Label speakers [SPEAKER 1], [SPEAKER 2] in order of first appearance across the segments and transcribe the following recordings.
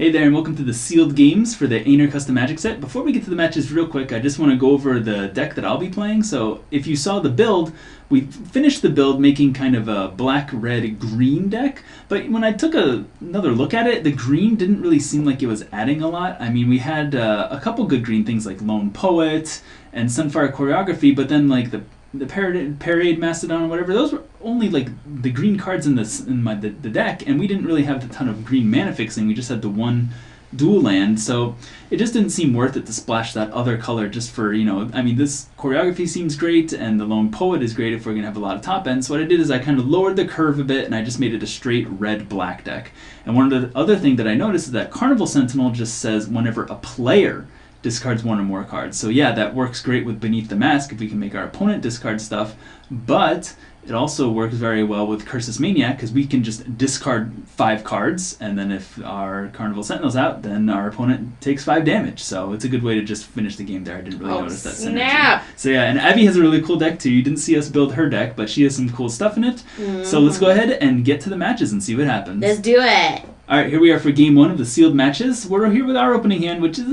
[SPEAKER 1] Hey there, and welcome to the sealed games for the Aenyr Custom Magic set. Before we get to the matches real quick, I just want to go over the deck that I'll be playing. So if you saw the build, we finished the build making kind of a black, red, green deck. But when I took another look at it, the green didn't really seem like it was adding a lot. I mean, we had a couple good green things like Lone Poet and Sunfire Choreography, but then like the Parade Mastodon or whatever, those were only like the green cards in the deck, and we didn't really have a ton of green mana fixing. We just had the one dual land, so it just didn't seem worth it to splash that other color just for, I mean, this Choreography seems great, and the Lone Poet is great if we're going to have a lot of top end. So what I did is I kind of lowered the curve a bit, and I just made it a straight red-black deck. And one of the other thing that I noticed is that Carnival Sentinel just says whenever a player discards one or more cards. So yeah, that works great with Beneath the Mask if we can make our opponent discard stuff, but it also works very well with Cursus Maniac because we can just discard 5 cards, and then if our Carnival Sentinel's out, then our opponent takes 5 damage. So it's a good way to just finish the game there. I didn't really notice that synergy. So yeah, and Abbey has a really cool deck too. You didn't see us build her deck, but she has some cool stuff in it. So let's go ahead and get to the matches and see what happens.
[SPEAKER 2] Let's do it.
[SPEAKER 1] Alright, here we are for game 1 of the sealed matches. We're here with our opening hand, which is,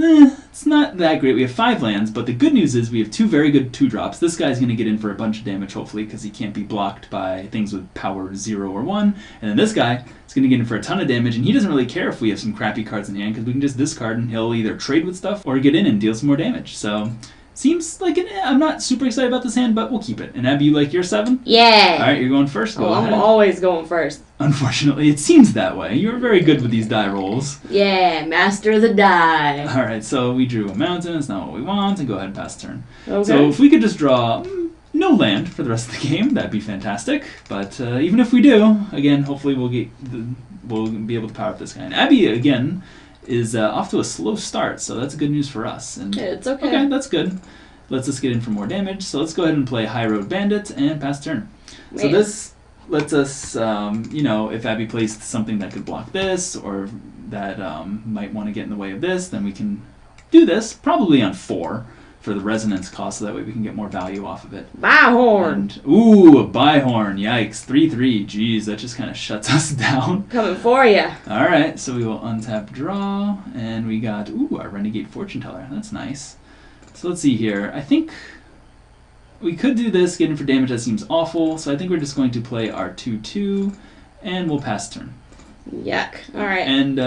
[SPEAKER 1] it's not that great. We have 5 lands, but the good news is we have 2 very good 2-drops. This guy's going to get in for a bunch of damage, hopefully, because he can't be blocked by things with power 0 or 1. And then this guy is going to get in for a ton of damage, and he doesn't really care if we have some crappy cards in hand, because we can just discard and he'll either trade with stuff or get in and deal some more damage. So, seems like I'm not super excited about this hand, but we'll keep it. And Abby, you like your 7?
[SPEAKER 2] Yeah.
[SPEAKER 1] Alright, you're going first. Go ahead.
[SPEAKER 2] I'm always going first.
[SPEAKER 1] Unfortunately, it seems that way. You're very good with these die rolls.
[SPEAKER 2] Yeah, master of the die.
[SPEAKER 1] Alright, so we drew a mountain. It's not what we want. And go ahead and pass turn.
[SPEAKER 2] Okay.
[SPEAKER 1] So if we could just draw no land for the rest of the game, that'd be fantastic. But even if we do, again, hopefully we'll be able to power up this guy. And Abbey, again, is off to a slow start, so that's good news for us. And
[SPEAKER 2] it's okay.
[SPEAKER 1] Okay, that's good. Lets us get in for more damage. So let's go ahead and play High Road Bandit and pass turn. Man. So this lets us, if Abbey plays something that could block this or that might want to get in the way of this, then we can do this, probably on 4 for the resonance cost, so that way we can get more value off of it.
[SPEAKER 2] Byhorn!
[SPEAKER 1] Ooh, a Byhorn. Yikes. 3/3. Jeez, that just kind of shuts us down.
[SPEAKER 2] Coming for you.
[SPEAKER 1] Alright, so we will untap draw, and we got, our Renegade Fortune Teller. That's nice. So let's see here. I think we could do this, get in for damage. That seems awful. So I think we're just going to play our 2/2, and we'll pass turn.
[SPEAKER 2] Yuck. All right.
[SPEAKER 1] And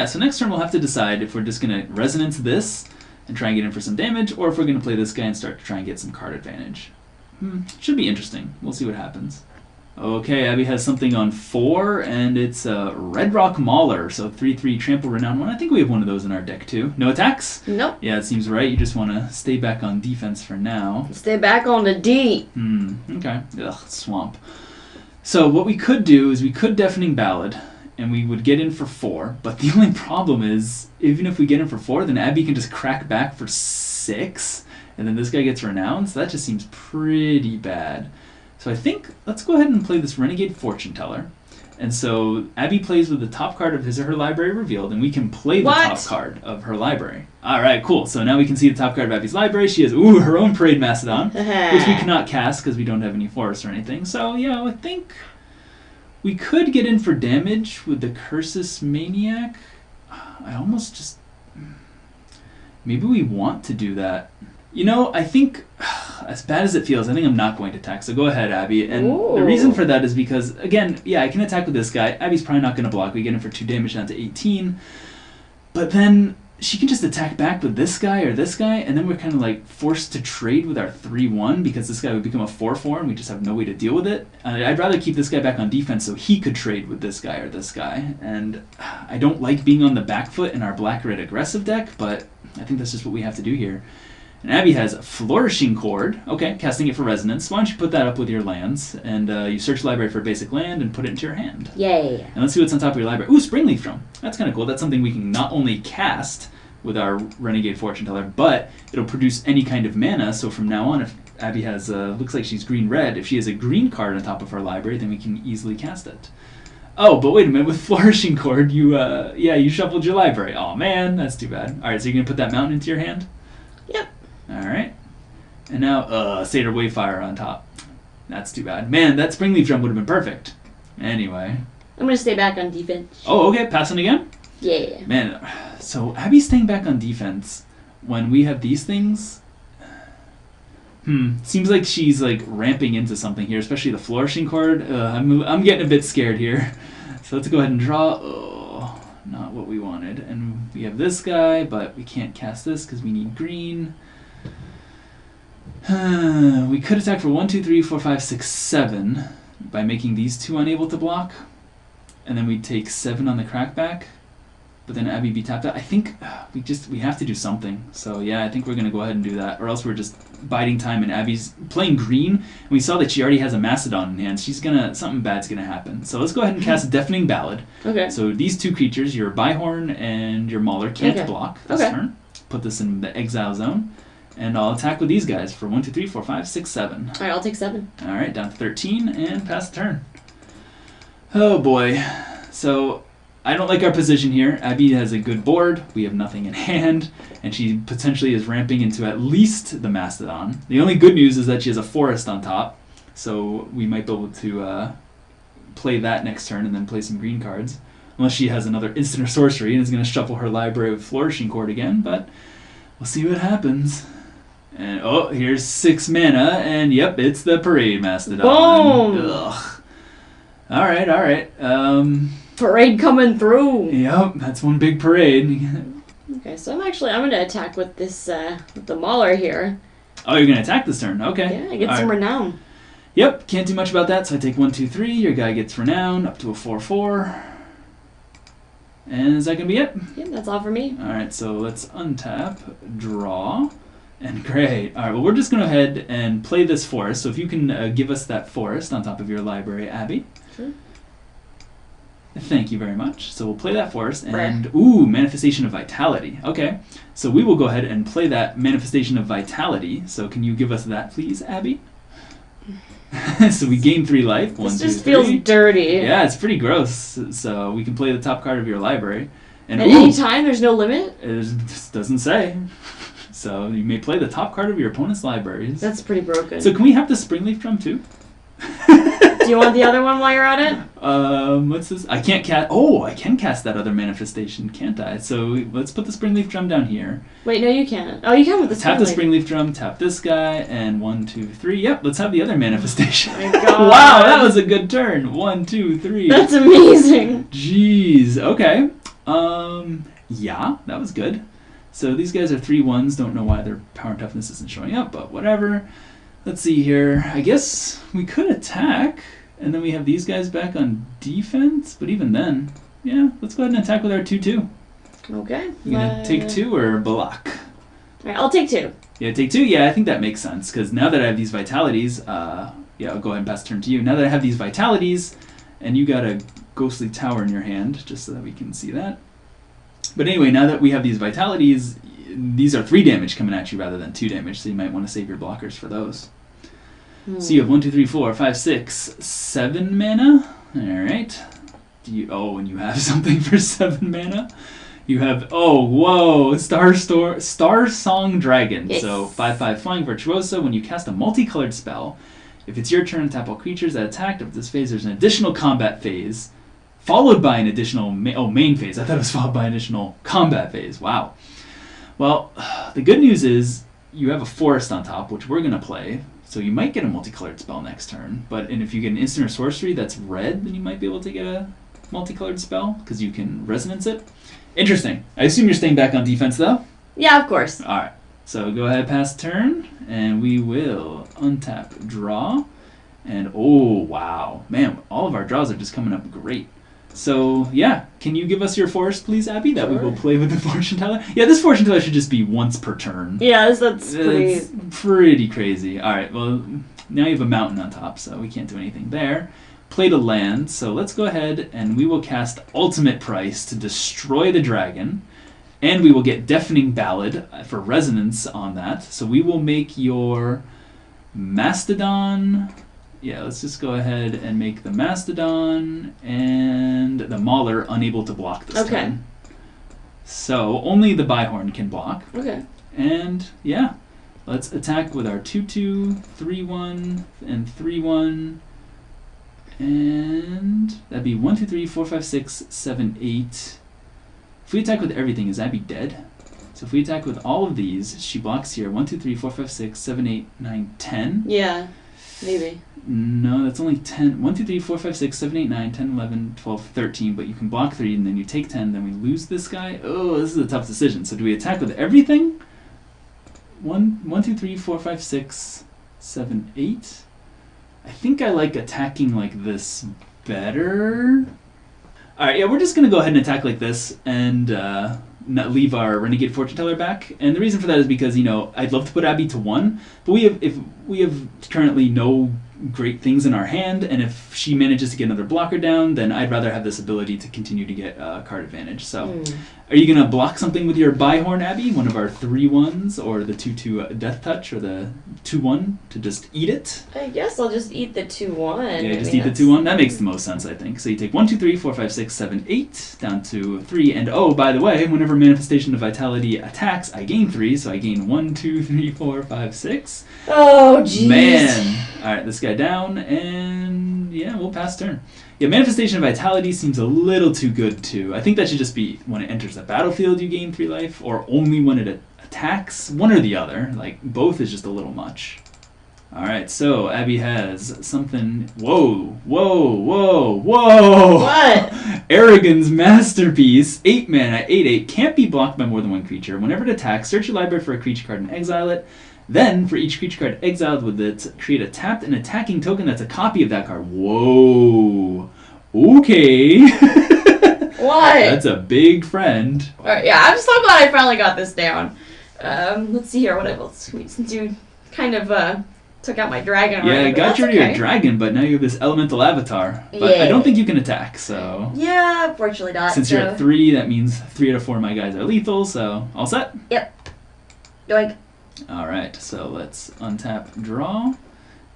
[SPEAKER 1] so next turn we'll have to decide if we're just going to resonance this and try and get in for some damage, or if we're going to play this guy and start to try and get some card advantage. Should be interesting. We'll see what happens. Okay, Abby has something on 4, and it's Red Rock Mauler, so 3/3 Trample Renown 1. I think we have one of those in our deck too. No attacks?
[SPEAKER 2] Nope.
[SPEAKER 1] Yeah, it seems right. You just want to stay back on defense for now.
[SPEAKER 2] Stay back on the D.
[SPEAKER 1] Okay. Ugh, swamp. So what we could do is we could Deafening Ballad, and we would get in for 4, but the only problem is, even if we get in for 4, then Abby can just crack back for 6, and then this guy gets Renowned, so that just seems pretty bad. So I think, let's go ahead and play this Renegade Fortune Teller. And so Abby plays with the top card of his or her library revealed, and we can play the top card of her library. Alright, cool. So now we can see the top card of Abby's library. She has, her own Parade Mastodon, which we cannot cast because we don't have any forests or anything. So, yeah, I think we could get in for damage with the Cursus Maniac. I almost just... Maybe we want to do that. I think, as bad as it feels, I think I'm not going to attack. So go ahead, Abby. And the reason for that is because, again, I can attack with this guy. Abby's probably not going to block. We get him for 2 damage down to 18. But then she can just attack back with this guy or this guy, and then we're kind of like forced to trade with our 3/1 because this guy would become a 4/4 and we just have no way to deal with it. I'd rather keep this guy back on defense so he could trade with this guy or this guy. And I don't like being on the back foot in our black-red aggressive deck, but I think that's just what we have to do here. And Abby has Flourishing Chord. Okay, casting it for resonance. Why don't you put that up with your lands, and you search the library for a basic land and put it into your hand.
[SPEAKER 2] Yay.
[SPEAKER 1] And let's see what's on top of your library. Ooh, Springleaf Drum. That's kind of cool. That's something we can not only cast with our Renegade Fortune Teller, but it'll produce any kind of mana. So from now on, if Abby has, looks like she's green-red, if she has a green card on top of her library, then we can easily cast it. Oh, but wait a minute. With Flourishing Chord, you shuffled your library. Oh man, that's too bad. All right, so you're gonna put that mountain into your hand?
[SPEAKER 2] Yep.
[SPEAKER 1] Alright. And now, Satyr Wayfire on top. That's too bad. Man, that Springleaf Drum would have been perfect. Anyway.
[SPEAKER 2] I'm going to stay back on defense.
[SPEAKER 1] Oh, okay. Passing again?
[SPEAKER 2] Yeah.
[SPEAKER 1] Man, so Abby's staying back on defense when we have these things. Seems like she's like ramping into something here, especially the flourishing chord. I'm getting a bit scared here. So let's go ahead and draw. Oh, not what we wanted. And we have this guy, but we can't cast this because we need green. We could attack for 1, 2, 3, 4, 5, 6, 7 by making these two unable to block. And then we take 7 on the crackback. But then Abbey be tapped out. I think we have to do something. So yeah, I think we're gonna go ahead and do that, or else we're just biding time. And Abby's playing green, and we saw that she already has a Mastodon in hand. Something bad's gonna happen. So let's go ahead and cast Deafening Ballad.
[SPEAKER 2] Okay.
[SPEAKER 1] So these two creatures, your Byhorn and your Mauler, can't block this turn. Put this in the exile zone, and I'll attack with these guys for 1, 2, 3, 4, 5, 6, 7.
[SPEAKER 2] All right, I'll take 7.
[SPEAKER 1] All right, down to 13 and pass the turn. Oh boy. So I don't like our position here. Abbey has a good board. We have nothing in hand, and she potentially is ramping into at least the Mastodon. The only good news is that she has a forest on top, so we might be able to play that next turn and then play some green cards. Unless she has another instant or sorcery and is going to shuffle her library with Flourishing Chord again, but we'll see what happens. And oh, here's 6 mana, and yep, it's the Parade Mastodon.
[SPEAKER 2] Boom!
[SPEAKER 1] Ugh. All right.
[SPEAKER 2] Parade coming through.
[SPEAKER 1] Yep, that's one big parade.
[SPEAKER 2] Okay, so I'm going to attack with this, with the Mauler here.
[SPEAKER 1] Oh, you're going to attack this turn. Okay.
[SPEAKER 2] Yeah, I get some renown.
[SPEAKER 1] Yep, can't do much about that, so I take 1, 2, 3. Your guy gets renown up to a 4/4. And is that going to be it?
[SPEAKER 2] Yep, that's all for me.
[SPEAKER 1] All right, so let's untap, draw, and great. All right, well, we're just going to go ahead and play this forest. So if you can give us that forest on top of your library, Abbey.
[SPEAKER 2] Sure.
[SPEAKER 1] Thank you very much. So we'll play that forest, and ooh, Manifestation of Vitality. Okay, so we will go ahead and play that Manifestation of Vitality. So can you give us that, please, Abbey? So we gain 3 life. 1, 2, 3.
[SPEAKER 2] This just feels dirty.
[SPEAKER 1] Yeah, it's pretty gross. So we can play the top card of your library.
[SPEAKER 2] And at any time, there's no limit?
[SPEAKER 1] It doesn't say. So you may play the top card of your opponent's libraries.
[SPEAKER 2] That's pretty broken.
[SPEAKER 1] So can we have the Springleaf Drum too?
[SPEAKER 2] Do you want the other one while you're at it?
[SPEAKER 1] What's this? I can't cast. Oh, I can cast that other manifestation, can't I? So let's put the Springleaf Drum down here.
[SPEAKER 2] Wait, no, you can't. Oh, you can with the
[SPEAKER 1] Tap the Springleaf Drum, tap this guy, and 1, 2, 3. Yep, let's have the other manifestation.
[SPEAKER 2] Oh my God.
[SPEAKER 1] Wow, that was a good turn. 1, 2, 3.
[SPEAKER 2] That's amazing.
[SPEAKER 1] Jeez. Okay. Yeah, that was good. So these guys are 3/1s. Don't know why their power toughness isn't showing up, but whatever. Let's see here. I guess we could attack, and then we have these guys back on defense. But even then, yeah, let's go ahead and attack with our 2/2.
[SPEAKER 2] Okay.
[SPEAKER 1] You gonna take 2 or block?
[SPEAKER 2] All right, I'll take 2.
[SPEAKER 1] Yeah, take 2. Yeah, I think that makes sense because now that I have these vitalities, yeah, I'll go ahead and pass the turn to you. Now that I have these vitalities, and you got a ghostly tower in your hand, just so that we can see that. But anyway, now that we have these vitalities, these are 3 damage coming at you rather than 2 damage, so you might want to save your blockers for those. So you have 1, 2, 3, 4, 5, 6, 7 mana. All right. And you have something for 7 mana. You have Star Song Dragon.
[SPEAKER 2] Yes.
[SPEAKER 1] So 5/5 Flying Virtuoso. When you cast a multicolored spell, if it's your turn, tap all creatures that attacked. If this phase, there's an additional combat phase, followed by an additional main phase. I thought it was followed by an additional combat phase. Wow. Well, the good news is you have a forest on top, which we're going to play, so you might get a multicolored spell next turn. And if you get an instant or sorcery that's red, then you might be able to get a multicolored spell, because you can resonance it. Interesting. I assume you're staying back on defense, though?
[SPEAKER 2] Yeah, of course.
[SPEAKER 1] All right. So go ahead, pass turn, and we will untap, draw, and oh, wow. Man, all of our draws are just coming up great. So, yeah, can you give us your forest, please, Abbey, that we will play with the Fortune Teller? Yeah, this Fortune Teller should just be once per turn.
[SPEAKER 2] Yeah, that's pretty...
[SPEAKER 1] It's pretty crazy. All right, well, now you have a mountain on top, so we can't do anything there. Played a land, so let's go ahead and we will cast Ultimate Price to destroy the dragon, and we will get Deafening Ballad for resonance on that. So we will make your Mastodon... Yeah, let's just go ahead and make the Mastodon and the Mauler unable to block this turn. So only the Byhorn can block.
[SPEAKER 2] Okay.
[SPEAKER 1] And yeah, let's attack with our 2/2, 3/1, and 3/1. And that'd be 1, 2, 3, 4, 5, 6, 7, 8. If we attack with everything, is Abbey dead? So if we attack with all of these, she blocks here. 1, 2, 3, 4, 5, 6, 7, 8, 9, 10.
[SPEAKER 2] Yeah, maybe.
[SPEAKER 1] No, that's only 10. 1, 2, 3, 4, 5, 6, 7, 8, 9, 10, 11, 12, 13. But you can block 3, and then you take 10. Then we lose this guy. Oh, this is a tough decision. So do we attack with everything? 1, 2, 3, 4, 5, 6, 7, 8. I think I like attacking like this better. Alright, yeah, we're just going to go ahead and attack like this and not leave our Renegade Fortune Teller back. And the reason for that is because, you know, I'd love to put Abbey to 1, but if we have currently no great things in our hand, and if she manages to get another blocker down, then I'd rather have this ability to continue to get card advantage. So, are you going to block something with your Byhorn, Abbey? One of our 3/1s, or the 2/2 Death Touch, or the 2/1 to just eat it?
[SPEAKER 2] I guess I'll just eat the 2/1.
[SPEAKER 1] Yeah, just eat the 2/1. That makes the most sense, I think. So you take 1, 2, 3, 4, 5, 6, 7, 8, down to 3. And oh, by the way, whenever Manifestation of Vitality attacks, I gain 3. So I gain 1, 2, 3, 4, 5, 6.
[SPEAKER 2] Oh, jeez.
[SPEAKER 1] Man. Alright, this guy down, and yeah, we'll pass turn. Yeah, Manifestation of Vitality seems a little too good, too. I think that should just be when it enters the battlefield you gain 3 life, or only when it attacks. One or the other. Like, both is just a little much. Alright, so Abbey has something... Whoa!
[SPEAKER 2] What?
[SPEAKER 1] Aragon's Masterpiece. 8 mana, 8/8. Can't be blocked by more than one creature. Whenever it attacks, search your library for a creature card and exile it. Then, for each creature card exiled with it, create a tapped and attacking token that's a copy of that card. Whoa! Okay.
[SPEAKER 2] What?
[SPEAKER 1] That's a big friend.
[SPEAKER 2] Alright, yeah, I'm so glad I finally got this down. Let's see here, what else? Since you kind of took out my dragon.
[SPEAKER 1] Yeah, I
[SPEAKER 2] already,
[SPEAKER 1] got rid of your dragon, but now you have this elemental avatar. But I don't think you can attack, so...
[SPEAKER 2] Yeah, unfortunately not.
[SPEAKER 1] Since you're at 3, that means 3 out of 4 of my guys are lethal, so all set?
[SPEAKER 2] Yep. Doink.
[SPEAKER 1] Alright, so let's untap, draw,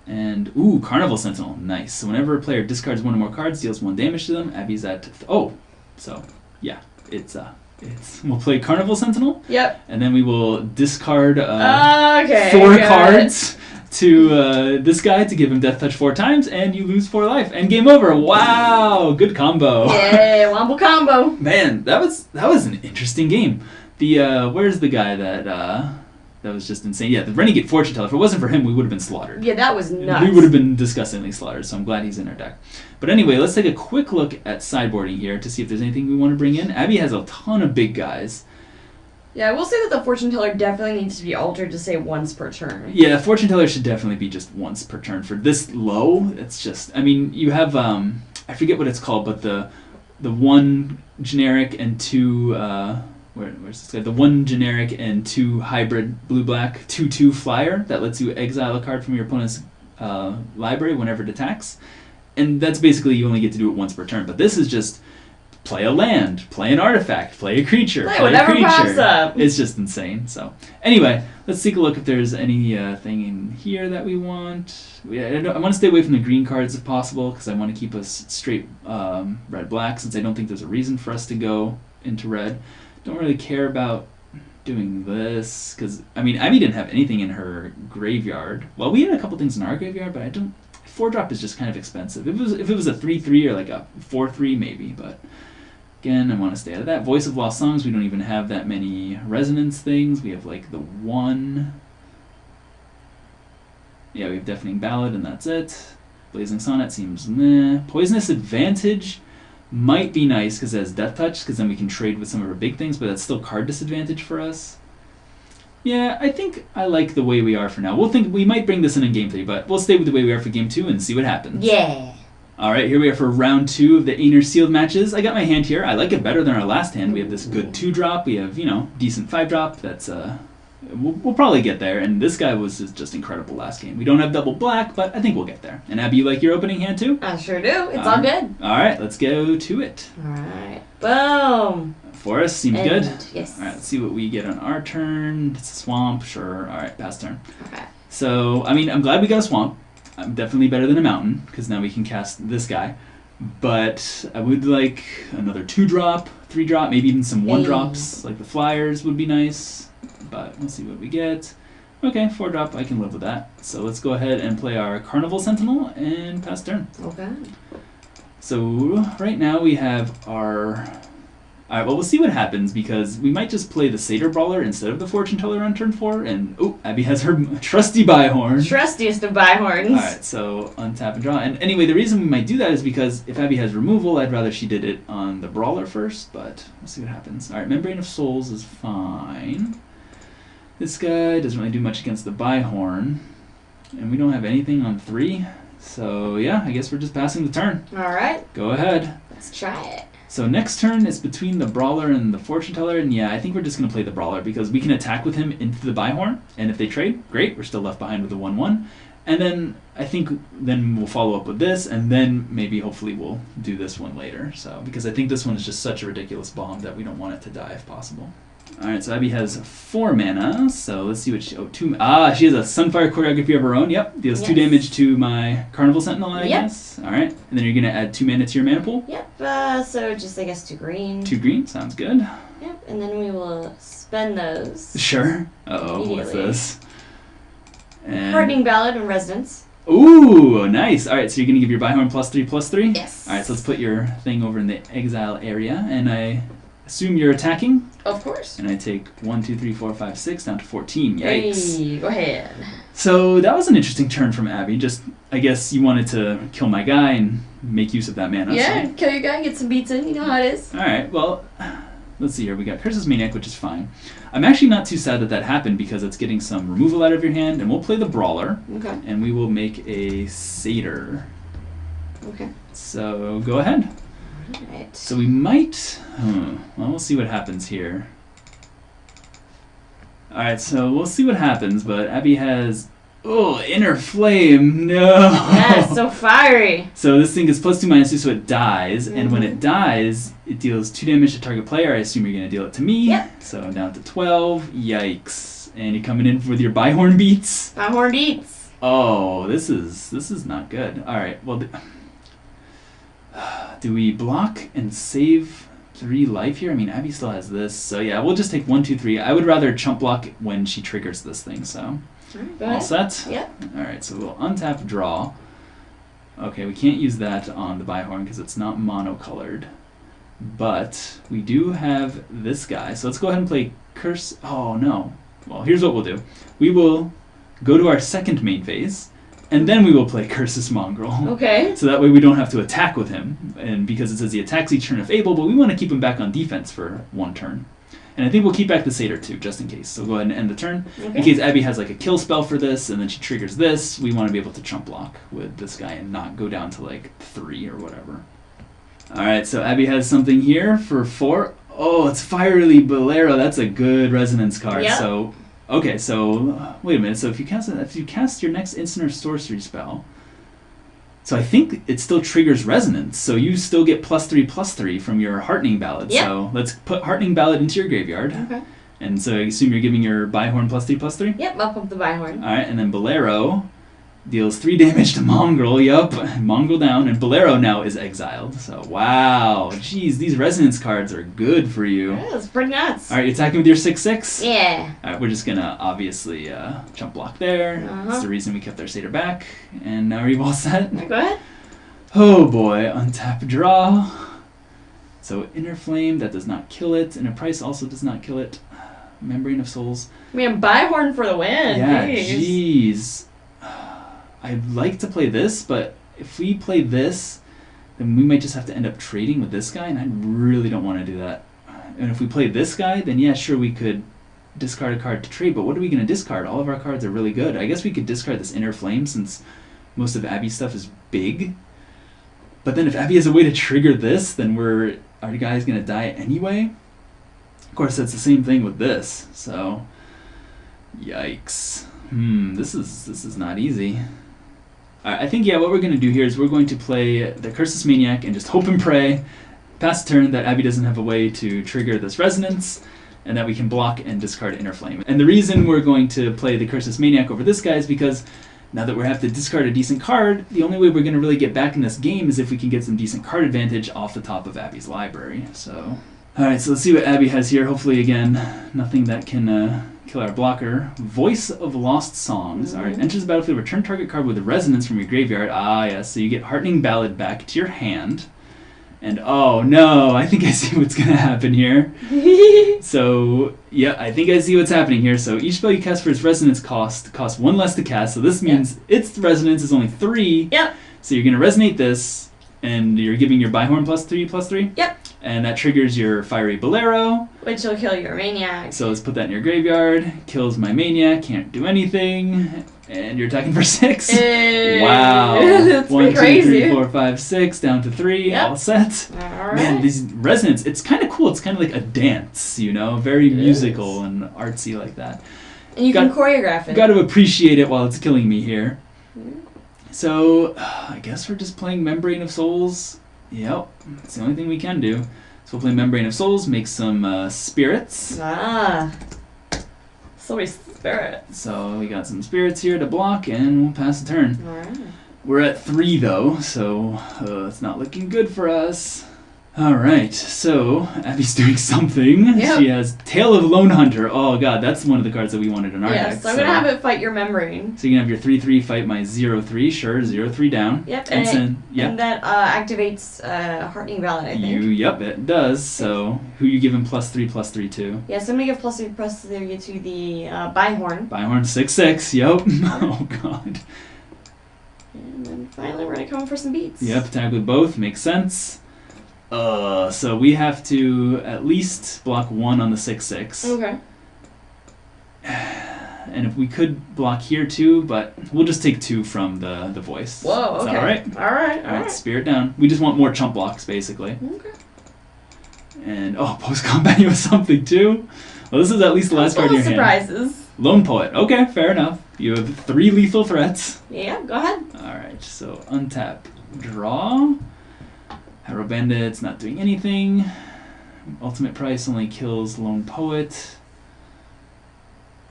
[SPEAKER 1] and ooh, Carnival Sentinel, nice. So whenever a player discards 1 or more cards, deals 1 damage to them, Abbey's at, so yeah, it's we'll play Carnival Sentinel.
[SPEAKER 2] Yep.
[SPEAKER 1] And then we will discard 4
[SPEAKER 2] okay,
[SPEAKER 1] cards to this guy to give him Death Touch 4 times, and you lose 4 life, and game over. Wow, good combo.
[SPEAKER 2] Yay, wombo combo.
[SPEAKER 1] Man, that was an interesting game. The where's the guy that was just insane? Yeah, the Renegade Fortune Teller. If it wasn't for him, we would have been slaughtered.
[SPEAKER 2] Yeah, that was nuts.
[SPEAKER 1] We would have been disgustingly slaughtered, so I'm glad he's in our deck. But anyway, let's take a quick look at sideboarding here to see if there's anything we want to bring in. Abbey has a ton of big guys.
[SPEAKER 2] Yeah, I will say that the Fortune Teller definitely needs to be altered to say once per turn.
[SPEAKER 1] Yeah, Fortune Teller should definitely be just once per turn. For this low, it's just... I mean, you have... I forget what it's called, but the 1 generic and 2... where's this guy? The 1 generic and 2 hybrid blue-black 2/2 flyer that lets you exile a card from your opponent's library whenever it attacks. And that's basically, you only get to do it once per turn. But this is just play a land, play an artifact, play a creature, play a creature. Pops up. It's just insane. So anyway, let's take a look if there's anything in here that we want. I want to stay away from the green cards if possible, because I want to keep us straight red-black, since I don't think there's a reason for us to go into red. Don't really care about doing this, because, I mean, Abbey didn't have anything in her graveyard. Well, we had a couple things in our graveyard, but I don't... 4-drop is just kind of expensive. If it was a 3/3 or like a 4/3, maybe, but... Again, I want to stay out of that. Voice of Lost Songs, we don't even have that many resonance things. We have, like, the 1... Yeah, we have Deafening Ballad, and that's it. Blazing Sonnet seems meh. Poisonous Advantage... might be nice because it has Death Touch, because then we can trade with some of our big things, but that's still card disadvantage for us. Yeah, I think I like the way we are for now. We might bring this in Game 3, but we'll stay with the way we are for Game 2 and see what happens.
[SPEAKER 2] Yeah.
[SPEAKER 1] Alright, here we are for round 2 of the Aenyr sealed matches. I got my hand here. I like it better than our last hand. We have this good 2-drop. We have, decent 5-drop. That's, we'll probably get there. And this guy was just incredible last game. We don't have double black, but I think we'll get there. And Abbey, you like your opening hand too?
[SPEAKER 2] I sure do. It's all good.
[SPEAKER 1] Alright, let's go to it.
[SPEAKER 2] Alright. Boom.
[SPEAKER 1] Forest seems good.
[SPEAKER 2] Yes.
[SPEAKER 1] Alright, let's see what we get on our turn. It's a swamp, sure. Alright, pass turn.
[SPEAKER 2] Okay.
[SPEAKER 1] So, I mean, I'm glad we got a swamp. I'm definitely better than a mountain, because now we can cast this guy. But I would like another 2-drop, 3-drop, maybe even some 1-drops, like the flyers would be nice. But we'll see what we get. Okay, 4-drop, I can live with that. So let's go ahead and play our Carnival Sentinel and pass turn.
[SPEAKER 2] Okay.
[SPEAKER 1] So right now we have our Alright, well, we'll see what happens, because we might just play the Satyr Brawler instead of the Fortune Teller on turn 4, and, oh, Abbey has her trusty Byhorn.
[SPEAKER 2] Trustiest of Byhorns.
[SPEAKER 1] Alright, so untap and draw. And anyway, the reason we might do that is because if Abbey has removal, I'd rather she did it on the Brawler first, but we'll see what happens. Alright, Membrane of Souls is fine. This guy doesn't really do much against the Byhorn, and we don't have anything on 3, so yeah, I guess we're just passing the turn.
[SPEAKER 2] Alright.
[SPEAKER 1] Go ahead.
[SPEAKER 2] Let's try it.
[SPEAKER 1] So next turn is between the Brawler and the Fortune Teller, and yeah, I think we're just going to play the Brawler because we can attack with him into the Byhorn, and if they trade, great, we're still left behind with a 1-1. And then I think then we'll follow up with this, and then maybe hopefully we'll do this one later. So because I think this one is just such a ridiculous bomb that we don't want it to die if possible. Alright, so Abbey has 4 mana, so let's see what she... Oh, 2... Ah, she has a Sunfire Choreography of her own, yep. Deals 2 damage to my Carnival Sentinel, I guess. Alright, and then you're going to add 2 mana to your mana pool?
[SPEAKER 2] Yep, so just, I guess, 2 green.
[SPEAKER 1] 2 green, sounds good.
[SPEAKER 2] Yep, and then we will spend those.
[SPEAKER 1] Sure. Uh-oh, what's this? And...
[SPEAKER 2] Hardening Ballad and Resonance.
[SPEAKER 1] Ooh, nice. Alright, so you're going to give your Byhorn +3/+3?
[SPEAKER 2] Yes.
[SPEAKER 1] Alright, so let's put your thing over in the exile area, and I assume you're attacking?
[SPEAKER 2] Of course.
[SPEAKER 1] And I take 1, 2, 3, 4, 5, 6 down to 14. Yikes.
[SPEAKER 2] Hey, go ahead.
[SPEAKER 1] So that was an interesting turn from Abbey. Just, I guess you wanted to kill my guy and make use of that mana.
[SPEAKER 2] Yeah,
[SPEAKER 1] so.
[SPEAKER 2] kill your guy and get some beats in. You know how it is.
[SPEAKER 1] Alright, well, let's see here. We got Curse's Maniac, which is fine. I'm actually not too sad that that happened because it's getting some removal out of your hand, and we'll play the Brawler.
[SPEAKER 2] Okay.
[SPEAKER 1] And we will make a Satyr.
[SPEAKER 2] Okay.
[SPEAKER 1] So go ahead.
[SPEAKER 2] Alright.
[SPEAKER 1] So we might... well, we'll see what happens here. Alright, so we'll see what happens, but Abbey has... Oh, Inner Flame! No!
[SPEAKER 2] Yeah, it's so fiery!
[SPEAKER 1] So this thing is +2/-2, so it dies, and when it dies, it deals 2 damage to target player. I assume you're going to deal it to me.
[SPEAKER 2] Yep.
[SPEAKER 1] So I'm down to 12. Yikes. And you're coming in with your Byhorn beats?
[SPEAKER 2] Byhorn beats!
[SPEAKER 1] Oh, this is not good. Alright, well... Do we block and save 3 life here? I mean, Abbey still has this, so yeah, we'll just take 1, 2, 3. I would rather chump block when she triggers this thing, so... All set?
[SPEAKER 2] Yep.
[SPEAKER 1] Alright, so we'll untap, draw. Okay, we can't use that on the Byhorn because it's not mono-colored. But we do have this guy, so let's go ahead and play Curse... Oh, no. Well, here's what we'll do. We will go to our second main phase, and then we will play Cursus Mongrel.
[SPEAKER 2] Okay.
[SPEAKER 1] So that way we don't have to attack with him, and because it says he attacks each turn if able, but we want to keep him back on defense for 1 turn. And I think we'll keep back the Satyr too, just in case. So go ahead and end the turn.
[SPEAKER 2] Okay.
[SPEAKER 1] In case Abbey has like a kill spell for this, and then she triggers this, we want to be able to chump block with this guy and not go down to like 3 or whatever. Alright, so Abbey has something here for 4. Oh, it's Fiery Bolero. That's a good resonance card.
[SPEAKER 2] Yep.
[SPEAKER 1] So, okay, so wait a minute. So if you cast your next instant or sorcery spell, so I think it still triggers resonance. So you still get +3/+3 from your Heartening Ballad.
[SPEAKER 2] Yep.
[SPEAKER 1] So let's put Heartening Ballad into your graveyard.
[SPEAKER 2] Okay.
[SPEAKER 1] And so I assume you're giving your Byhorn +3/+3.
[SPEAKER 2] Yep, I'll pump the Byhorn.
[SPEAKER 1] All right, and then Bolero deals 3 damage to Mongrel. Yup, Mongrel down, and Bolero now is exiled. So wow, jeez, these resonance cards are good for you.
[SPEAKER 2] Yeah, that's pretty nuts.
[SPEAKER 1] All right, you attacking with your 6/6.
[SPEAKER 2] Yeah.
[SPEAKER 1] All right, we're just gonna obviously chump block there. That's the reason we kept our Satyr back, and now we're all set.
[SPEAKER 2] Go ahead.
[SPEAKER 1] Oh boy, untap, draw. So Inner Flame, that does not kill it. Inner Price also does not kill it. Membrane of Souls.
[SPEAKER 2] Man, Byhorn for the win.
[SPEAKER 1] Yeah,
[SPEAKER 2] Jeez.
[SPEAKER 1] jeez. I'd like to play this, but if we play this, then we might just have to end up trading with this guy, and I really don't want to do that. And if we play this guy, then yeah, sure, we could discard a card to trade, but what are we going to discard? All of our cards are really good. I guess we could discard this Inner Flame since most of Abbey's stuff is big. But then if Abbey has a way to trigger this, then our guy's going to die anyway. Of course, that's the same thing with this, so yikes. This is not easy. Alright, I think, yeah, what we're going to do here is we're going to play the Cursus Maniac and just hope and pray, pass the turn, that Abbey doesn't have a way to trigger this resonance, and that we can block and discard Inner Flame. And the reason we're going to play the Cursus Maniac over this guy is because now that we have to discard a decent card, the only way we're going to really get back in this game is if we can get some decent card advantage off the top of Abbey's library. So, alright, so let's see what Abbey has here. Hopefully, again, nothing that can kill our blocker. Voice of Lost Songs. Alright, enters the battlefield, return target card with a resonance from your graveyard. Ah, yes, so you get Heartening Ballad back to your hand. And oh no, I think I see what's going to happen here. So, yeah, I think I see what's happening here. So each spell you cast for its resonance costs 1 less to cast. So this means its resonance is only 3.
[SPEAKER 2] Yep.
[SPEAKER 1] So you're going to resonate this, and you're giving your Byhorn +3/+3.
[SPEAKER 2] Yep.
[SPEAKER 1] And that triggers your Fiery Bolero.
[SPEAKER 2] Which will kill your Maniac.
[SPEAKER 1] So let's put that in your graveyard. Kills my Maniac, can't do anything. And you're attacking for 6. Wow.
[SPEAKER 2] That's
[SPEAKER 1] 1, 2,
[SPEAKER 2] crazy.
[SPEAKER 1] 3, 4, 5, 6, down to 3,
[SPEAKER 2] Yep.
[SPEAKER 1] all set.
[SPEAKER 2] Alright.
[SPEAKER 1] Man, these resonance, it's kind of cool. It's kind of like a dance, you know? Very musical and artsy like that.
[SPEAKER 2] And you can choreograph it.
[SPEAKER 1] Got to appreciate it while it's killing me here.
[SPEAKER 2] Mm.
[SPEAKER 1] So, I guess we're just playing Membrane of Souls. Yep, it's the only thing we can do. So we'll play Membrane of Souls, make some spirits.
[SPEAKER 2] Ah. So many spirits.
[SPEAKER 1] So we got some spirits here to block, and we'll pass the turn.
[SPEAKER 2] Alright.
[SPEAKER 1] We're at 3 though, so it's not looking good for us. Alright, so Abby's doing something.
[SPEAKER 2] Yep.
[SPEAKER 1] She has Tail of Lone Hunter. Oh god, that's one of the cards that we wanted in our deck.
[SPEAKER 2] So I'm going to have it fight your Membrane.
[SPEAKER 1] So you can have your 3/3 fight my 0/3, sure, 0/3 down.
[SPEAKER 2] Yep,
[SPEAKER 1] And
[SPEAKER 2] and that activates Heartening Ballad, I think.
[SPEAKER 1] Yep, it does. So who you giving +3/+3 to?
[SPEAKER 2] Yeah, so I'm going to give +3/+3 to the Byhorn.
[SPEAKER 1] Byhorn 6/6, yep. Oh god.
[SPEAKER 2] And then finally we're going to come for some beats.
[SPEAKER 1] Yep, attack with both, makes sense. So we have to at least block 1 on the 6/6.
[SPEAKER 2] Okay.
[SPEAKER 1] And if we could block here too, but we'll just take 2 from the voice.
[SPEAKER 2] Whoa,
[SPEAKER 1] Is
[SPEAKER 2] okay.
[SPEAKER 1] that alright?
[SPEAKER 2] Alright.
[SPEAKER 1] Spirit down. We just want more chump blocks, basically.
[SPEAKER 2] Okay.
[SPEAKER 1] And, post-combat you have something too? Well, this is at least the last card in your hand.
[SPEAKER 2] Surprises.
[SPEAKER 1] Lone Poet. Okay, fair enough. You have 3 lethal threats.
[SPEAKER 2] Yeah, go ahead.
[SPEAKER 1] Alright, so untap. Draw. Harrow Bandit's not doing anything. Ultimate Price only kills Lone Poet.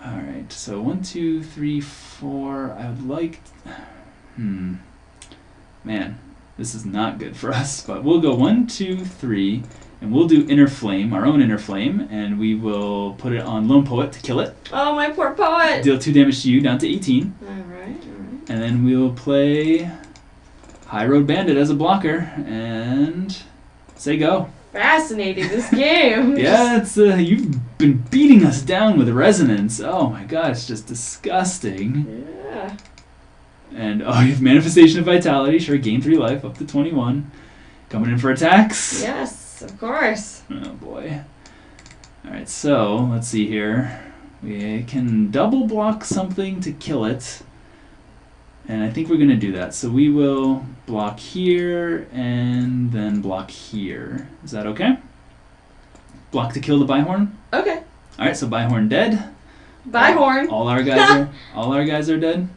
[SPEAKER 1] Alright, so 1, 2, 3, 4. I would like... Man, this is not good for us. But we'll go 1, 2, 3, and we'll do Inner Flame, our own Inner Flame, and we will put it on Lone Poet to kill it.
[SPEAKER 2] Oh, my poor poet.
[SPEAKER 1] Deal 2 damage to you, down to 18.
[SPEAKER 2] Alright.
[SPEAKER 1] And then we'll play High Road Bandit as a blocker, and say go.
[SPEAKER 2] Fascinating, this game.
[SPEAKER 1] Yeah, it's you've been beating us down with resonance. Oh my god, it's just disgusting.
[SPEAKER 2] Yeah.
[SPEAKER 1] And you have Manifestation of Vitality, sure, gain 3 life, up to 21. Coming in for attacks.
[SPEAKER 2] Yes, of course.
[SPEAKER 1] Oh boy. Alright, so, let's see here. We can double block something to kill it. And I think we're going to do that. So we will block here and then block here. Is that okay? Block to kill the Byhorn?
[SPEAKER 2] Okay.
[SPEAKER 1] Alright, so Byhorn dead.
[SPEAKER 2] Byhorn.
[SPEAKER 1] All our guys are dead.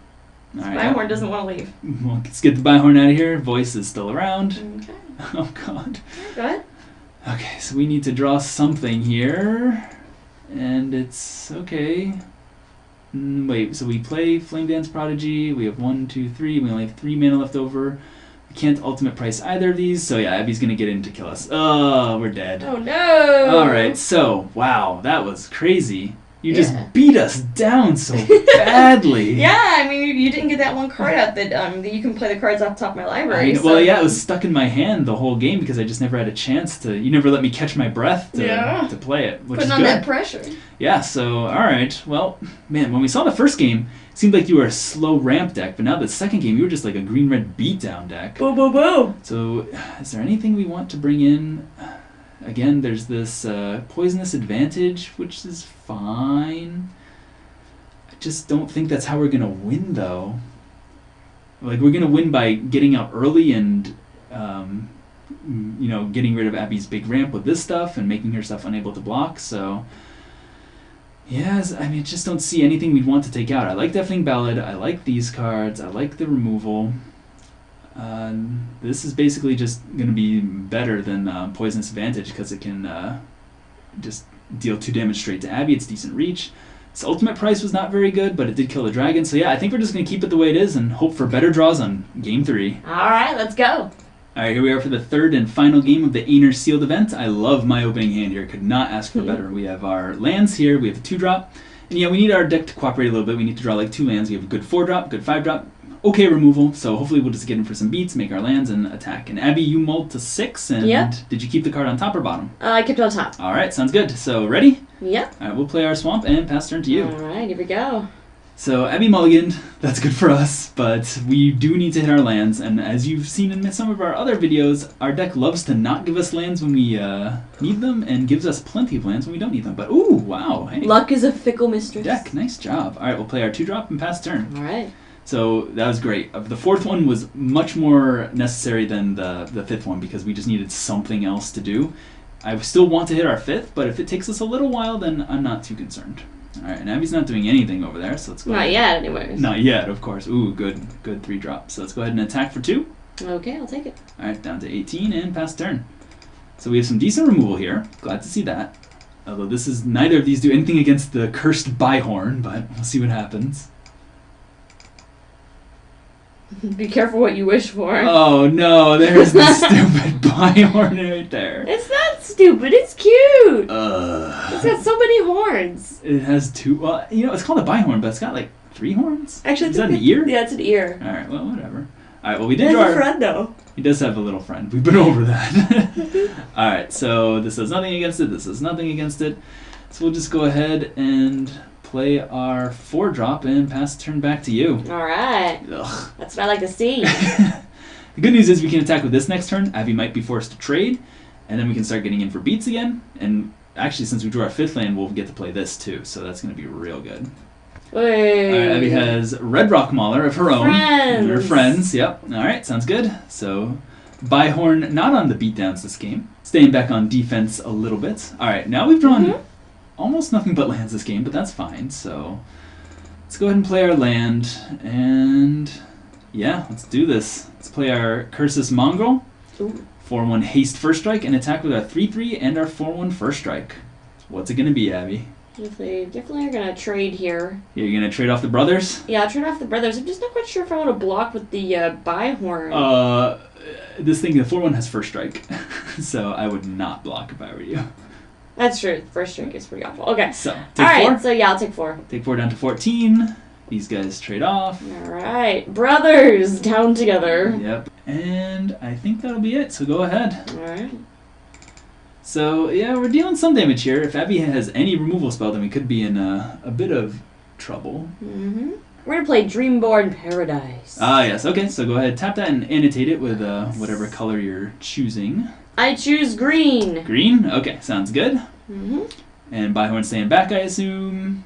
[SPEAKER 1] All right,
[SPEAKER 2] Byhorn doesn't want to leave.
[SPEAKER 1] Well, let's get the Byhorn out of here. Voice is still around.
[SPEAKER 2] Okay.
[SPEAKER 1] Oh god.
[SPEAKER 2] Go ahead.
[SPEAKER 1] Okay, so we need to draw something here. And it's okay. Wait, so we play Flame Dance Prodigy. We have 1, 2, 3. We only have 3 mana left over. We can't ultimate price either of these. So yeah, Abby's gonna get in to kill us. Oh, we're dead.
[SPEAKER 2] Oh no!
[SPEAKER 1] Alright, so, wow, that was crazy. You just beat us down so badly.
[SPEAKER 2] Yeah, I mean, you didn't get that one card out that you can play the cards off the top of my library.
[SPEAKER 1] Well, yeah, it was stuck in my hand the whole game because I just never had a chance to. You never let me catch my breath to play it, which
[SPEAKER 2] Putting
[SPEAKER 1] is
[SPEAKER 2] on
[SPEAKER 1] good.
[SPEAKER 2] that pressure.
[SPEAKER 1] Yeah, so, alright. Well, man, when we saw the first game, it seemed like you were a slow ramp deck, but now the second game, you were just like a green-red beatdown deck.
[SPEAKER 2] Boo, boo, boo.
[SPEAKER 1] So, is there anything we want to bring in? Again, there's this Poisonous Advantage, which is fine. I just don't think that's how we're going to win, though. Like, we're going to win by getting out early and, getting rid of Abby's big ramp with this stuff and making her stuff unable to block, so... Yes, I mean, I just don't see anything we'd want to take out. I like Deafening Ballad, I like these cards, I like the removal. This is basically just going to be better than Poisonous Advantage because it can just deal 2 damage straight to Abbey. It's decent reach. Its ultimate price was not very good, but it did kill the dragon. So yeah, I think we're just going to keep it the way it is and hope for better draws on Game 3.
[SPEAKER 2] Alright, let's go.
[SPEAKER 1] Alright, here we are for the third and final game of the Aenyr Sealed event. I love my opening hand here. Could not ask for better. We have our lands here. We have a 2-drop. And yeah, we need our deck to cooperate a little bit. We need to draw like 2 lands. We have a good 4-drop, good 5-drop. okay removal, so hopefully we'll just get in for some beats, make our lands, and attack. And Abbey, you mulled to 6, and
[SPEAKER 2] Yep.
[SPEAKER 1] did you keep the card on top or bottom?
[SPEAKER 2] I kept it on top.
[SPEAKER 1] All right, sounds good. So ready?
[SPEAKER 2] Yep.
[SPEAKER 1] All right, we'll play our swamp and pass turn to you.
[SPEAKER 2] All right, here we go.
[SPEAKER 1] So Abbey mulliganed, that's good for us, but we do need to hit our lands, and as you've seen in some of our other videos, our deck loves to not give us lands when we need them, and gives us plenty of lands when we don't need them. But ooh, wow, hey.
[SPEAKER 2] Luck is a fickle mistress.
[SPEAKER 1] Deck, nice job. All right, we'll play our 2-drop and pass turn.
[SPEAKER 2] All right.
[SPEAKER 1] So that was great. The 4th one was much more necessary than the 5th one because we just needed something else to do. I still want to hit our 5th, but if it takes us a little while, then I'm not too concerned. All right, and Abby's not doing anything over there, so let's go.
[SPEAKER 2] Not yet, anyways.
[SPEAKER 1] Not yet, of course. Ooh, good 3-drop. So let's go ahead and attack for 2.
[SPEAKER 2] Okay, I'll take it.
[SPEAKER 1] All right, down to 18 and pass turn. So we have some decent removal here. Glad to see that. Although neither of these do anything against the cursed Byhorn, but we'll see what happens.
[SPEAKER 2] Be careful what you wish for.
[SPEAKER 1] Oh no, there's the stupid Byhorn right there.
[SPEAKER 2] It's not stupid, it's cute. It's got so many horns.
[SPEAKER 1] It has 2. Well, it's called a Byhorn, but it's got like 3 horns.
[SPEAKER 2] Actually,
[SPEAKER 1] is that an ear?
[SPEAKER 2] Yeah, it's an ear.
[SPEAKER 1] All right, well, whatever. All right, well, we did
[SPEAKER 2] He
[SPEAKER 1] draw.
[SPEAKER 2] has a friend though.
[SPEAKER 1] He does have a little friend. We've been over that. All right, so this does nothing against it. This does nothing against it. So we'll just go ahead and play our 4-drop and pass turn back to you.
[SPEAKER 2] All right.
[SPEAKER 1] Ugh.
[SPEAKER 2] That's what I like to see.
[SPEAKER 1] The good news is we can attack with this next turn. Abbey might be forced to trade, and then we can start getting in for beats again. And actually, since we drew our 5th land, we'll get to play this too. So that's going to be real good.
[SPEAKER 2] Wait.
[SPEAKER 1] All right, Abbey has Red Rock Mauler of her own.
[SPEAKER 2] Friends.
[SPEAKER 1] And her friends, yep. All right, sounds good. So Byhorn not on the beatdowns this game. Staying back on defense a little bit. All right, now we've drawn almost nothing but lands this game, but that's fine. So let's go ahead and play our land, and yeah, let's do this. Let's play our Cursus Mongrel, 4/1 haste first strike, and attack with our 3/3 and our 4/1 first strike. What's it gonna be, Abbey?
[SPEAKER 2] Definitely are gonna trade here.
[SPEAKER 1] You're gonna trade off the brothers?
[SPEAKER 2] Yeah, I'll trade off the brothers. I'm just not quite sure if I want to block with the Byhorn.
[SPEAKER 1] This thing, the 4/1 has first strike, so I would not block if I were you.
[SPEAKER 2] That's true. First strike is pretty awful. Okay.
[SPEAKER 1] So take 4.
[SPEAKER 2] Alright, so yeah, I'll take 4.
[SPEAKER 1] Take 4 down to 14. These guys trade off.
[SPEAKER 2] Alright, brothers down together.
[SPEAKER 1] Yep. And I think that'll be it, so go ahead.
[SPEAKER 2] Alright.
[SPEAKER 1] So yeah, we're dealing some damage here. If Abbey has any removal spell, then we could be in a bit of trouble.
[SPEAKER 2] Mm-hmm. We're gonna play Dreamborn Paradise.
[SPEAKER 1] Ah yes, okay, so go ahead, tap that and annotate it with whatever color you're choosing.
[SPEAKER 2] I choose green.
[SPEAKER 1] Green? Okay, sounds good.
[SPEAKER 2] Mm-hmm.
[SPEAKER 1] And Byhorn staying back, I assume.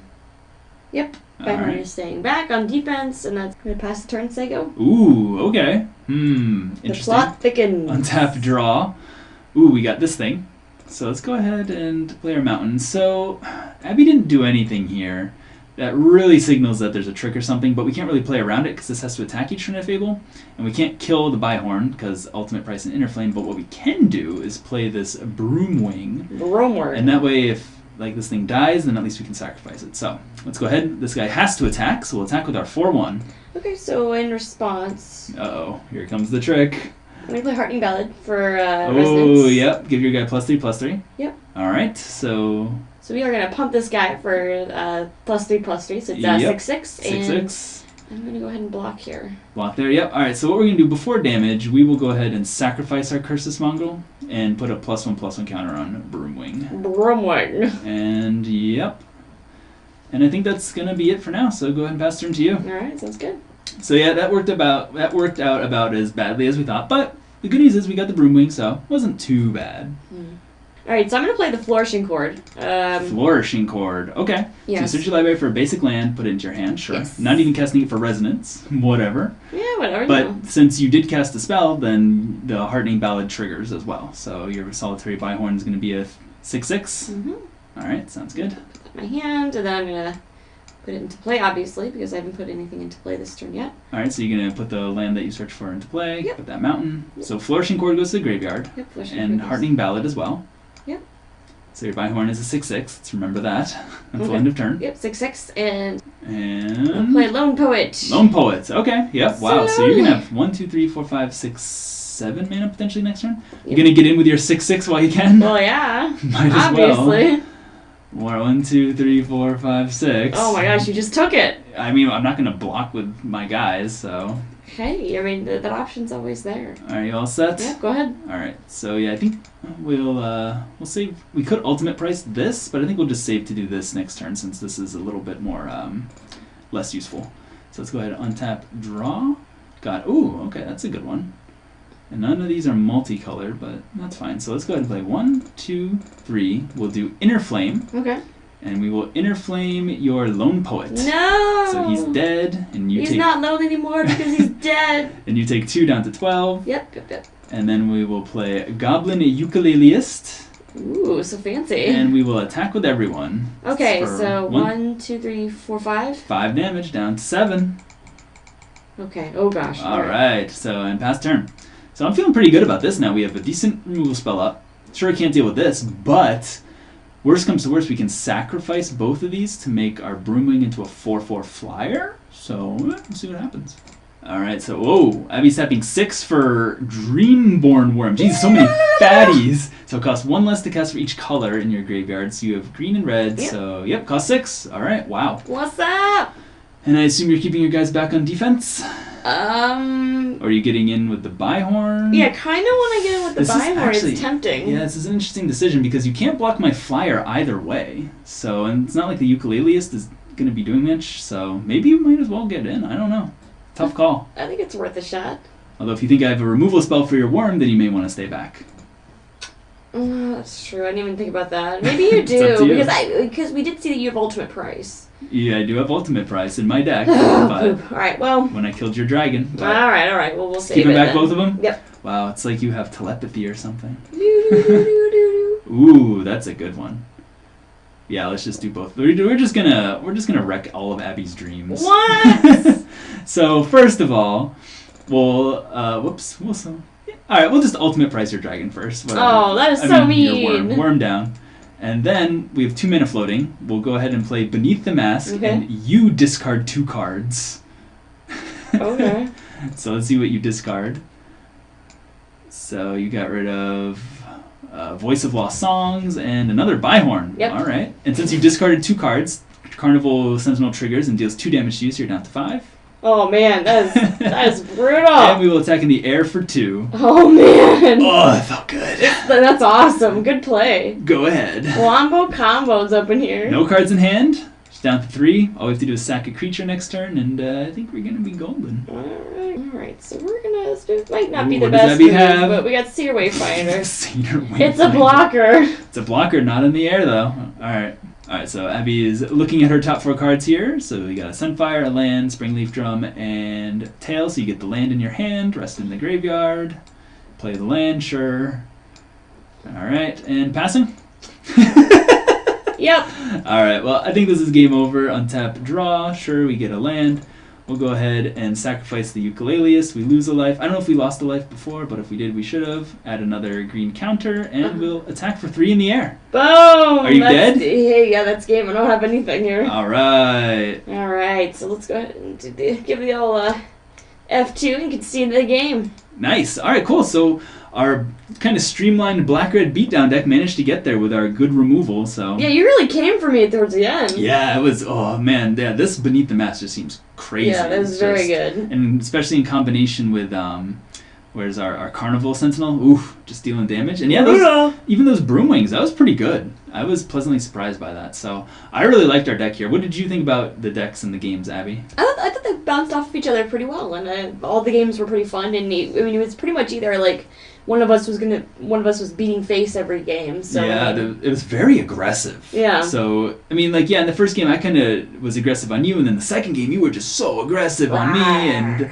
[SPEAKER 2] Yep.
[SPEAKER 1] All
[SPEAKER 2] Byhorn
[SPEAKER 1] right.
[SPEAKER 2] is staying back on defense, and that's gonna pass the turn, say go.
[SPEAKER 1] Ooh, okay. Interesting.
[SPEAKER 2] The plot thickens.
[SPEAKER 1] Untap, draw. Ooh, we got this thing. So let's go ahead and play our mountain. So Abbey didn't do anything here. That really signals that there's a trick or something, but we can't really play around it because this has to attack each turn if able. And we can't kill the Byhorn because Ultimate Price and Inner Flame, but what we can do is play this Broomwing.
[SPEAKER 2] Broomwing.
[SPEAKER 1] And that way if this thing dies, then at least we can sacrifice it. So let's go ahead. This guy has to attack, so we'll attack with our 4/1.
[SPEAKER 2] Okay, so in response...
[SPEAKER 1] Uh-oh, here comes the trick.
[SPEAKER 2] I'm going to play Heartening Ballad for
[SPEAKER 1] Oh,
[SPEAKER 2] Resonance.
[SPEAKER 1] yep. Give your guy +3/+3.
[SPEAKER 2] Yep.
[SPEAKER 1] All right, so...
[SPEAKER 2] So we are going to pump this guy for +3/+3, so it's
[SPEAKER 1] Yep.
[SPEAKER 2] 6/6.
[SPEAKER 1] 6/6.
[SPEAKER 2] I'm going to go ahead and block here.
[SPEAKER 1] Block there, yep. All right, so what we're going to do before damage, we will go ahead and sacrifice our Cursus Mongrel and put a +1/+1 counter on Broomwing.
[SPEAKER 2] Broomwing.
[SPEAKER 1] And, yep. And I think that's going to be it for now, so go ahead and pass turn to you.
[SPEAKER 2] Alright, sounds good.
[SPEAKER 1] So yeah, that worked out about as badly as we thought, but the good news is we got the Broomwing, so it wasn't too bad.
[SPEAKER 2] Alright, so I'm going to play the Flourishing Chord.
[SPEAKER 1] Flourishing Chord, okay.
[SPEAKER 2] Yes.
[SPEAKER 1] So search your library for a basic land, put it into your hand, sure.
[SPEAKER 2] Yes.
[SPEAKER 1] Not even casting it for resonance, whatever.
[SPEAKER 2] Yeah, whatever.
[SPEAKER 1] But
[SPEAKER 2] you know.
[SPEAKER 1] since you did cast a spell, then the Heartening Ballad triggers as well. So your Solitary Byhorn is going to be a 6/6. Alright, sounds good.
[SPEAKER 2] Put that in my hand, and then I'm going to put it into play, obviously, because I haven't put anything into play this turn yet.
[SPEAKER 1] Alright, so you're going to put the land that you search for into play,
[SPEAKER 2] Yep.
[SPEAKER 1] put that mountain.
[SPEAKER 2] Yep.
[SPEAKER 1] So Flourishing Chord goes to the graveyard,
[SPEAKER 2] Yep, Flourishing
[SPEAKER 1] and
[SPEAKER 2] Chord.
[SPEAKER 1] Heartening Ballad as well.
[SPEAKER 2] Yep.
[SPEAKER 1] So your Byhorn is a 6/6. Let's remember that until
[SPEAKER 2] Okay.
[SPEAKER 1] end of turn.
[SPEAKER 2] Yep, 6/6, and I'll
[SPEAKER 1] And
[SPEAKER 2] play Lone Poet.
[SPEAKER 1] Lone Poet. Okay. Yep. Wow. So you're
[SPEAKER 2] Slowly.
[SPEAKER 1] gonna have 1, 2, 3, 4, 5, 6, 7 mana potentially next turn. You're
[SPEAKER 2] Yep.
[SPEAKER 1] gonna get in with your 6/6 while you can.
[SPEAKER 2] Well, yeah.
[SPEAKER 1] Might as well.
[SPEAKER 2] Obviously.
[SPEAKER 1] More 1, 2, 3, 4, 5, 6.
[SPEAKER 2] Oh my gosh, you just took it.
[SPEAKER 1] I mean, I'm not going to block with my guys, so.
[SPEAKER 2] Hey, I mean, that option's always there.
[SPEAKER 1] Are you all set?
[SPEAKER 2] Yeah, go ahead.
[SPEAKER 1] Alright, so yeah, I think we'll save. We could ultimate price this, but I think we'll just save to do this next turn since this is a little bit more less useful. So let's go ahead and untap, draw. Got, ooh, okay, that's a good one. And none of these are multicolored, but that's fine. So let's go ahead and play 1, 2, 3. We'll do Inner Flame.
[SPEAKER 2] Okay.
[SPEAKER 1] And we will Inner Flame your Lone Poet.
[SPEAKER 2] No!
[SPEAKER 1] So he's dead, and you
[SPEAKER 2] he's
[SPEAKER 1] take...
[SPEAKER 2] not lone anymore because he's dead.
[SPEAKER 1] And you take 2 down to 12.
[SPEAKER 2] Yep.
[SPEAKER 1] And then we will play Goblin Ukuleleist.
[SPEAKER 2] Ooh, so fancy.
[SPEAKER 1] And we will attack with everyone.
[SPEAKER 2] Okay,
[SPEAKER 1] for
[SPEAKER 2] so 1, 2, 3, 4, 5.
[SPEAKER 1] 5 damage, down to 7.
[SPEAKER 2] Okay, oh gosh.
[SPEAKER 1] Alright, so, and pass turn. So I'm feeling pretty good about this now. We have a decent removal spell up. Sure, I can't deal with this, but worst comes to worst, we can sacrifice both of these to make our Broomwing into a 4/4 flyer. So, we'll see what happens. Alright, so, whoa, Abbey's tapping 6 for Dreamborn Worm. Jeez, so many fatties. So it costs 1 less to cast for each color in your graveyard. So you have green and red, so, yep, cost 6. Alright, wow.
[SPEAKER 2] What's up?
[SPEAKER 1] And I assume you're keeping your guys back on defense? Or are you getting in with the Byhorn?
[SPEAKER 2] Yeah, kind of want to get in with the Byhorn. It's tempting.
[SPEAKER 1] Yeah, this is an interesting decision because you can't block my flyer either way. So, and it's not like the Ukuleleist is going to be doing much, so maybe you might as well get in. I don't know. Tough call.
[SPEAKER 2] I think it's worth a shot.
[SPEAKER 1] Although if you think I have a removal spell for your worm, then you may want to stay back.
[SPEAKER 2] That's true. I didn't even think about that. Maybe you do.
[SPEAKER 1] It's up to you.
[SPEAKER 2] Because we did see that you have ultimate price.
[SPEAKER 1] Yeah, I do have ultimate price in my deck.
[SPEAKER 2] But alright, well.
[SPEAKER 1] When I killed your dragon.
[SPEAKER 2] Alright. Well, we'll save
[SPEAKER 1] keeping
[SPEAKER 2] it
[SPEAKER 1] back
[SPEAKER 2] then.
[SPEAKER 1] both of them?
[SPEAKER 2] Yep.
[SPEAKER 1] Wow, it's like you have telepathy or something. Ooh, that's a good one. Yeah, let's just do both. We're just gonna wreck all of Abbey's dreams.
[SPEAKER 2] What?
[SPEAKER 1] So first of all, we'll alright, we'll just ultimate price your dragon first. Whatever.
[SPEAKER 2] Oh, that is so mean.
[SPEAKER 1] Your worm down. And then we have 2 mana floating. We'll go ahead and play Beneath the Mask, and you discard 2 cards.
[SPEAKER 2] Okay.
[SPEAKER 1] So let's see what you discard. So you got rid of Voice of Lost Songs and another Byhorn.
[SPEAKER 2] Yep.
[SPEAKER 1] All right. And since you discarded 2 cards, Carnival Sentinel triggers and deals 2 damage to you, so you're down to 5.
[SPEAKER 2] Oh man, that is brutal.
[SPEAKER 1] And we will attack in the air for 2.
[SPEAKER 2] Oh man.
[SPEAKER 1] Oh, that felt good.
[SPEAKER 2] That's awesome. Good play.
[SPEAKER 1] Go ahead.
[SPEAKER 2] Wombo combos up in here.
[SPEAKER 1] No cards in hand. Just down to 3. All we have to do is sack a creature next turn, and I think we're gonna be golden.
[SPEAKER 2] Alright. So we're gonna. It might not be
[SPEAKER 1] Ooh,
[SPEAKER 2] the
[SPEAKER 1] what does
[SPEAKER 2] best
[SPEAKER 1] Abbey
[SPEAKER 2] move,
[SPEAKER 1] have?
[SPEAKER 2] but we got Seer Wayfinder.
[SPEAKER 1] Seer Wayfinder.
[SPEAKER 2] It's a blocker.
[SPEAKER 1] It's a blocker, not in the air though. Alright, so Abbey is looking at her top 4 cards here. So we got a Sunfire, a land, Springleaf Drum, and Tail. So you get the land in your hand, rest in the graveyard, play the land, sure. Alright, and passing?
[SPEAKER 2] Yep.
[SPEAKER 1] Alright, well, I think this is game over. Untap, draw, sure, we get a land. We'll go ahead and sacrifice the Ukuleleist. We lose a life. I don't know if we lost a life before, but if we did, we should have. Add another green counter, and we'll attack for 3 in the air.
[SPEAKER 2] Boom!
[SPEAKER 1] Are you dead?
[SPEAKER 2] Hey, yeah, that's game. I don't have anything here.
[SPEAKER 1] Alright.
[SPEAKER 2] Alright, so let's go ahead and give the old F2 and concede the game.
[SPEAKER 1] Nice. Alright, cool. So our kind of streamlined black-red beatdown deck managed to get there with our good removal, so...
[SPEAKER 2] Yeah, you really came for me towards the end.
[SPEAKER 1] Yeah, it was... Oh, man. Yeah, this Beneath the Mask just seems crazy.
[SPEAKER 2] Yeah, that was very good.
[SPEAKER 1] And especially in combination with... Where's our Carnival Sentinel? Oof, just dealing damage. And yeah, even those Broomwings, that was pretty good. I was pleasantly surprised by that. So I really liked our deck here. What did you think about the decks and the games, Abbey?
[SPEAKER 2] I thought they bounced off of each other pretty well, and all the games were pretty fun and neat. I mean, it was pretty much either like one of us was beating face every game. So
[SPEAKER 1] yeah, it was very aggressive.
[SPEAKER 2] Yeah.
[SPEAKER 1] So I mean, like, yeah, in the first game I kind of was aggressive on you, and then the second game you were just so aggressive on me, and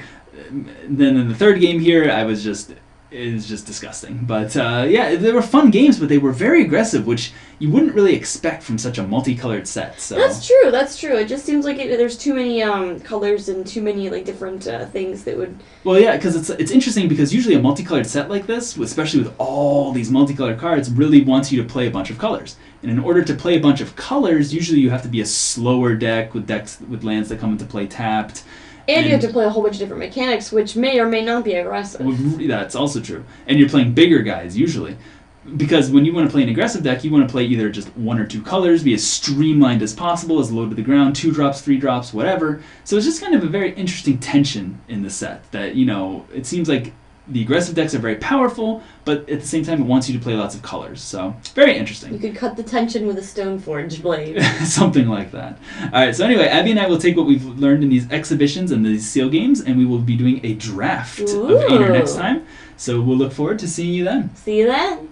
[SPEAKER 1] then in the third game here it was just disgusting. But yeah, they were fun games, but they were very aggressive, which you wouldn't really expect from such a multicolored set. So
[SPEAKER 2] That's true. It just seems like there's too many colors and too many like different things that would...
[SPEAKER 1] Well, yeah, because it's interesting because usually a multicolored set like this, especially with all these multicolored cards, really wants you to play a bunch of colors. And in order to play a bunch of colors, usually you have to be a slower deck with lands that come into play tapped.
[SPEAKER 2] And you have to play a whole bunch of different mechanics, which may or may not be aggressive.
[SPEAKER 1] That's also true. And you're playing bigger guys, usually. because when you want to play an aggressive deck, you want to play either just 1 or 2 colors, be as streamlined as possible, as low to the ground, 2 drops, 3 drops, whatever. So it's just kind of a very interesting tension in the set that, it seems like the aggressive decks are very powerful, but at the same time it wants you to play lots of colors. So very interesting.
[SPEAKER 2] You could cut the tension with a Stoneforge blade.
[SPEAKER 1] Something like that. Alright, so anyway, Abby and I will take what we've learned in these exhibitions and these seal games, and we will be doing a draft of Aenyr next time. So we'll look forward to seeing you then.
[SPEAKER 2] See you then.